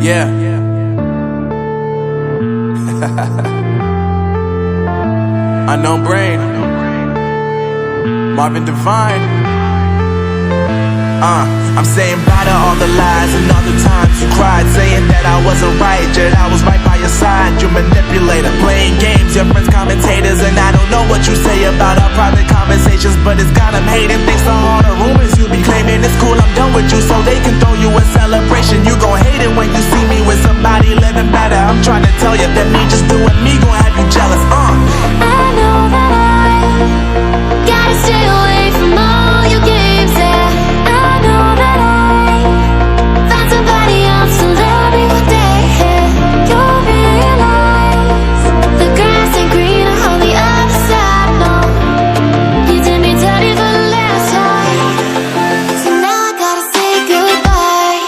Yeah. Unknown Brain, Marvin Divine. I'm saying bye to all the lies and all the times you cried, saying that I wasn't right, yet I was right by your side. You manipulator, playing games, your friends commentators, and I don't know what you say about our private conversations, but it's got them hating. Thanks to all the rumors you be claiming. It's cool, I'm done with you, so they can throw you a celebration. You gon' hate it when you see me with somebody living better. I'm trying to tell you that me just doing me gon' have you jealous. I know that I gotta stay away from all your games. I know that I found somebody else to love me one day. You'll realize the grass ain't greener on the other side. No, you did me dirty for the last time, so now I gotta say goodbye.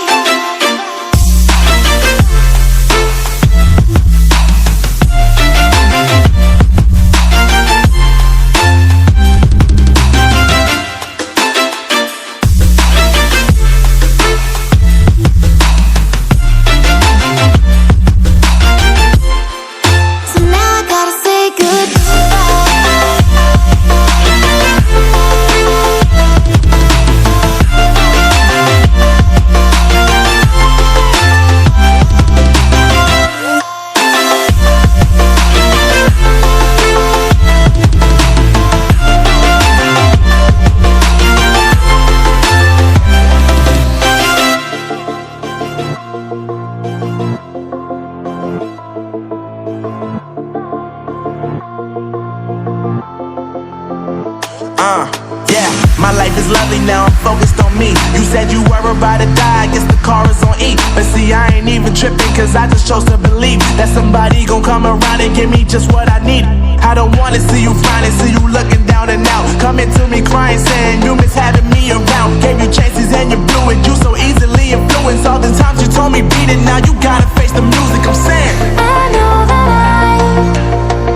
So now I gotta say Yeah, my life is lovely now, I'm focused on me. You said you were about to die, I guess the car is on E. But see, I ain't even tripping, cause I just chose to believe that somebody gon' come around and give me just what I need. I don't wanna see you frowning, see you looking down and out, coming to me crying, saying you miss having me around. Gave you chances and you blew it, you so easily influenced. All the times you told me beat it, now you gotta face the music. I'm saying I know that I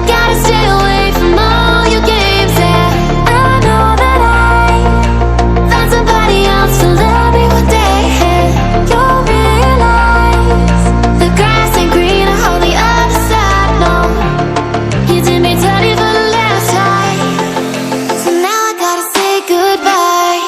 gotta stay away from all your games. I know that I found somebody else to love me one day. You'll realize the grass ain't greener on the other side. No, you did me dirty for the last time, so now I gotta say goodbye.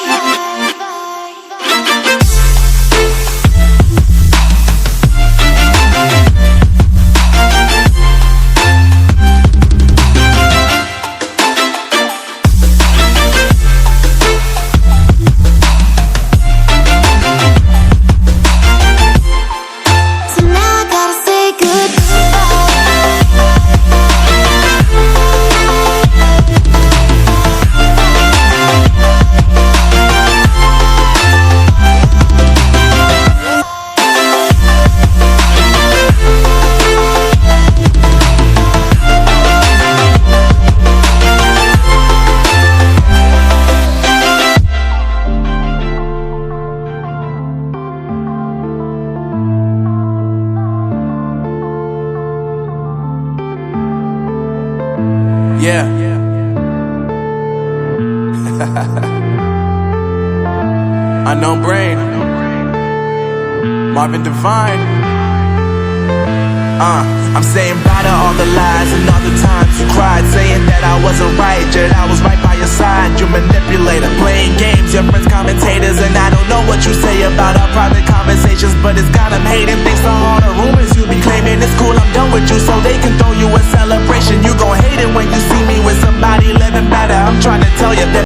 So now I gotta say yeah. Unknown Brain, Marvin Divine. I'm saying bye to all the lies and all the times you cried, saying that I wasn't right, yet I was right by your side. You manipulator, playing games, your friends commentators, and I don't know what you say about our private conversations, but it's got them hating. Thanks to all the rumors you be claiming. It's cool, I'm done with you, so they can throw you a